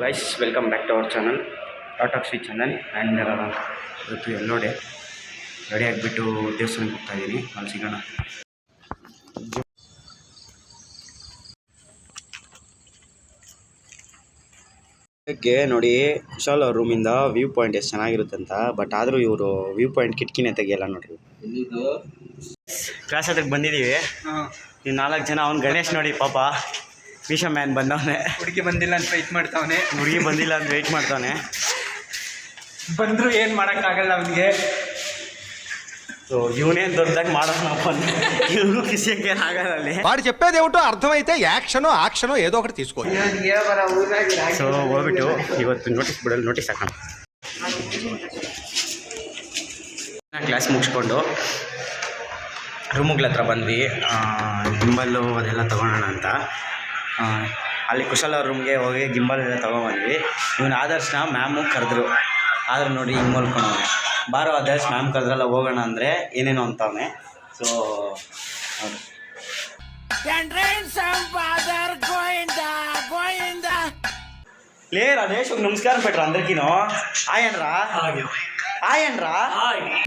Guys welcome back to our channel ಟಾಟಾಕ್ sweet channel and ಇವತ್ತು ಎಲ್ಲೋಡೆ ರೆಡಿ ಆಗಿಬಿಟ್ಟು ದೇವಸ್ಥಾನಕ್ಕೆ ಹೋಗ್ತಾ ಇದ್ದೀನಿ. ಅಲ್ಲಿ ಸಿಗೋಣ. ಬೆಳಗ್ಗೆ ನೋಡಿ ಕುಶಾಲ್ ಅವ್ರ ರೂಮಿಂದ ವ್ಯೂ ಪಾಯಿಂಟ್ ಎಷ್ಟು ಚೆನ್ನಾಗಿರುತ್ತೆ ಅಂತ. ಬಟ್ ಆದರೂ ಇವರು ವ್ಯೂ ಪಾಯಿಂಟ್ ಕಿಟಕಿನೇ ತೆಗಿಯಲ್ಲ ನೋಡ್ರಿ. ಕ್ಲಾಸ್ ಹತ್ರಕ್ಕೆ ಬಂದಿದ್ದೀವಿ. ನೀವು 4 ಜನ. ಅವ್ನು ಗಣೇಶ್ ನೋಡಿ ಪಾಪ ವಿಷ ಮ್ಯಾನ್ ಬಂದವನೆ. ಹುಡುಗಿ ಬಂದಿಲ್ಲ ಅಂತ ವೆಯ್ಟ್ ಮಾಡ್ತಾವನೆ. ಬಂದರೂ ಏನು ಮಾಡೋಕ್ಕಾಗಲ್ಲ ಅವನಿಗೆ. ಸೊ ಇವನೇನು ದೊಡ್ಡದಾಗಿ ಮಾಡೋಣಪ್ಪ ಅಂದ್ರೆ ಇವ್ರಿಗೂ ಖುಷಿಯಾಗಿ ಏನಾಗಲ್ಲ ಅಲ್ಲಿ. వాడు చెప్పేది ఏమిటో అర్థమైతే యాక్షనో ఏదో ఒకటి తీసుకో. ಸೊ ಹೋಗ್ಬಿಟ್ಟು ಇವತ್ತು ನೋಟಿಸ್ ಹಾಕೋಣ. ಕ್ಲಾಸ್ ಮುಗಿಸ್ಕೊಂಡು ರೂಮುಗಳ ಹತ್ರ ಬಂದ್ವಿ. ಗಿಂಬಲ್ಲು ಅದೆಲ್ಲ ತೊಗೊಳೋಣ ಅಂತ. ಅಲ್ಲಿ ಕುಶಲ್ ಅವ್ರ ರೂಮ್ಗೆ ಹೋಗಿ ಗಿಂಬಲ್ ಎಲ್ಲ ತೊಗೊಂಬಂದ್ವಿ. ಇವನು ಆದರ್ಶನ ಮ್ಯಾಮು ಕರೆದ್ರು. ಆದ್ರೆ ನೋಡಿ ಹಿಂಗೆ ಮಲ್ಕೊಂಡವನೆ. ಬಾರೋ ಆದರ್ಶ್, ಮ್ಯಾಮ್ ಕರೆದ್ರಲ್ಲ ಹೋಗೋಣ ಅಂದರೆ ಏನೇನೋ ಅಂತವನೆ. ಸೊ లే రమేష్ ఒక నమస్కారం పెట్టరా అందరికీను. ఆయనరా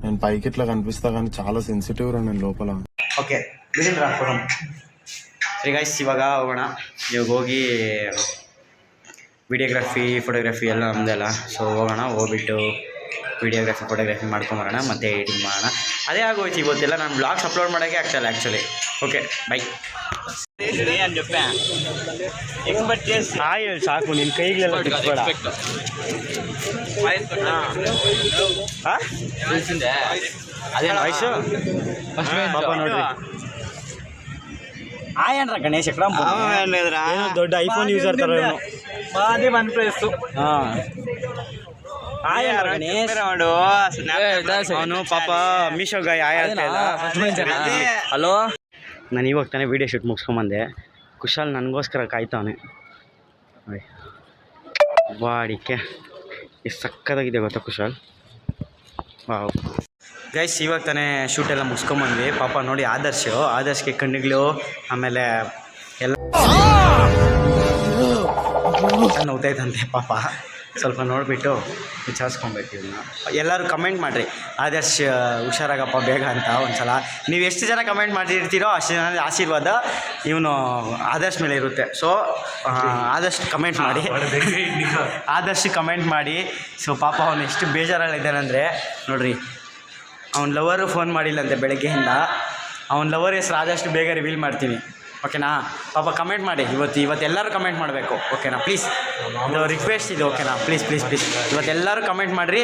నేను పైకి ఇట్లా కనిపిస్తా కానీ చాలా సెన్సిటివ్ రా నేను లోపల. ఓకే ಬಿಡಿನ್ರಾ ಫೋರಂ. ಸರಿ ಗೈಸ್, ಇವಾಗ ಹೋಗೋಣ. ಇವಾಗ ಹೋಗಿ ವಿಡಿಯೋಗ್ರಫಿ ಫೋಟೋಗ್ರಫಿ ಎಲ್ಲ ನಮ್ಮದೆಲ್ಲ. ಸೊ ಹೋಗೋಣ, ಹೋಗ್ಬಿಟ್ಟು ವಿಡಿಯೋಗ್ರಫಿ ಫೋಟೋಗ್ರಫಿ ಮಾಡ್ಕೊಂಬರೋಣ, ಮತ್ತು ಎಡಿಟಿಂಗ್ ಮಾಡೋಣ. ಅದೇ ಆಗೋಯ್ತು ಇವತ್ತೆಲ್ಲ. ನಾನು ಬ್ಲಾಗ್ಸ್ ಅಪ್ಲೋಡ್ ಮಾಡೋಕ್ಕೆ ಆಗ್ತಾಯಿಲ್ಲ ಆ್ಯಕ್ಚುಲಿ. Okay by. ಹಾಯ್ ಸಾಕು, ನಿನ್ನ ಕೈಗಳೆಲ್ಲ ತಿರ್ಸ್ಬೇಡ. ಅದೇನು ವಯಸ್ಸು ಪಾಪ ನೋಡ್ರಿ. ಆಯನ್ರ ಗಣೇಶ್ ಎಕ್ರಾಮ್ ದೊಡ್ಡ ಐಫೋನ್ ಯೂಸರ್ ತರ ಅದೇ ಒನ್ ಪ್ಲಸ್. ಹಾಂ ಅವನು ಪಾಪ ಮೀಶೋಗಾಯ ಹಲೋ. ನಾನು ಇವಾಗ ತಾನೇ ವೀಡಿಯೋ ಶೂಟ್ ಮುಗಿಸ್ಕೊಂಬಂದೆ. ಕುಶಾಲ್ ನನಗೋಸ್ಕರ ಕಾಯ್ತಾವನೆ ನೋಡಿ. ವಾಡಿಕೆ ಎಷ್ಟು ಸಕ್ಕತ್ತಾಗಿದೆ ಗೊತ್ತಾ ಕುಶಾಲ್. ವಾವ್ ಗೈಸ್, ಇವಾಗ ತಾನೇ ಶೂಟೆಲ್ಲ ಮುಗಿಸ್ಕೊಂಬಂದ್ವಿ. ಪಾಪ ನೋಡಿ ಆದರ್ಶ್ಗೆ ಕಣ್ಣುಗಳು ಆಮೇಲೆ ಎಲ್ಲ ನೋವ್ತೈತಂತೆ ಪಾಪ. ಸ್ವಲ್ಪ ನೋಡಿಬಿಟ್ಟು ವಿಚಾರಿಸ್ಕೊಬೇಕು ಇವನ್ನ. ಎಲ್ಲರೂ ಕಮೆಂಟ್ ಮಾಡಿರಿ ಆದರ್ಶ್ ಹುಷಾರಾಗಪ್ಪ ಬೇಗ ಅಂತ ಒಂದ್ಸಲ. ನೀವು ಎಷ್ಟು ಜನ ಕಮೆಂಟ್ ಮಾಡಿರ್ತೀರೋ ಅಷ್ಟು ಜನ ಆಶೀರ್ವಾದ ಇವನು ಆದರ್ಶ್ ಮೇಲೆ ಇರುತ್ತೆ. ಸೊ ಆದಷ್ಟು ಕಮೆಂಟ್ ಮಾಡಿ, ಆದಷ್ಟು ಕಮೆಂಟ್ ಮಾಡಿ. ಸೊ ಪಾಪ ಅವನು ಎಷ್ಟು ಬೇಜಾರಲ್ಲಿದ್ದಾನಂದರೆ ನೋಡ್ರಿ. ಅವ್ನ ಲವರು ಫೋನ್ ಮಾಡಿಲ್ಲಂತೆ ಬೆಳಗ್ಗೆಯಿಂದ. ಅವ್ನ ಲವರ್ ಹೆಸರು ಆದಷ್ಟು ಬೇಗ ರಿವೀಲ್ ಮಾಡ್ತೀನಿ, ಓಕೆನಾ? ಪಾಪ ಕಮೆಂಟ್ ಮಾಡಿ ಇವತ್ತೆಲ್ಲರೂ ಕಮೆಂಟ್ ಮಾಡಬೇಕು, ಓಕೆನಾ? ಪ್ಲೀಸ್, ಇದು ರಿಕ್ವೆಸ್ಟ್ ಇದು, ಓಕೆನಾ? ಪ್ಲೀಸ್ ಇವತ್ತೆಲ್ಲರೂ ಕಮೆಂಟ್ ಮಾಡಿರಿ.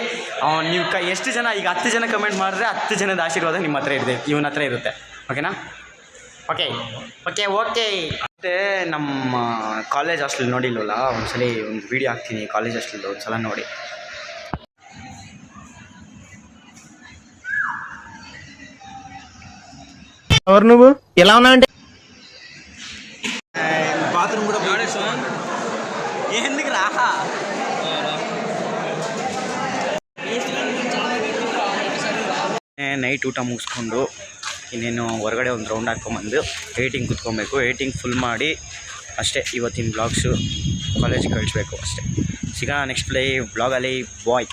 ನೀವು ಎಷ್ಟು ಜನ, ಈಗ 10 ಜನ ಕಮೆಂಟ್ ಮಾಡಿದ್ರೆ 10 ಜನದ ಆಶೀರ್ವಾದ ನಿಮ್ಮ ಹತ್ರ ಇದೆ, ಇವನ ಹತ್ರ ಇರುತ್ತೆ, ಓಕೆನಾ? ಓಕೆ. ಮತ್ತು ನಮ್ಮ ಕಾಲೇಜ್ ಹಾಸ್ಟೆಲ್ ನೋಡಿಲ್ವಲ್ಲ, ಒಂದ್ಸಲ ಒಂದು ವೀಡಿಯೋ ಹಾಕ್ತೀನಿ ಕಾಲೇಜ್ ಹಾಸ್ಟೆಲ್ದು, ಒಂದ್ಸಲ ನೋಡಿ. ఎవరు నువ్వు ఎలా ఉన్నా అంటే బాత్రూమ్ కూడా ఎందుకు రా. ನೈಟ್ ಊಟ ಮುಗಿಸ್ಕೊಂಡು ಇನ್ನೇನು ಹೊರಗಡೆ ಒಂದು ರೌಂಡ್ ಹಾಕ್ಕೊಂಬಂದು ಏಟಿಂಗ್ ಕುತ್ಕೊಬೇಕು. ಏಟಿಂಗ್ ಫುಲ್ ಮಾಡಿ ಅಷ್ಟೇ ಇವತ್ತಿನ ಬ್ಲಾಗ್ಸು ಕಾಲೇಜ್ ಕಳಿಸ್ಬೇಕು ಅಷ್ಟೇ. ಸಿಗೋಣ ನೆಕ್ಸ್ಟ್ ಬ್ಲಾಗಲ್ಲಿ. ಬಾಯ್.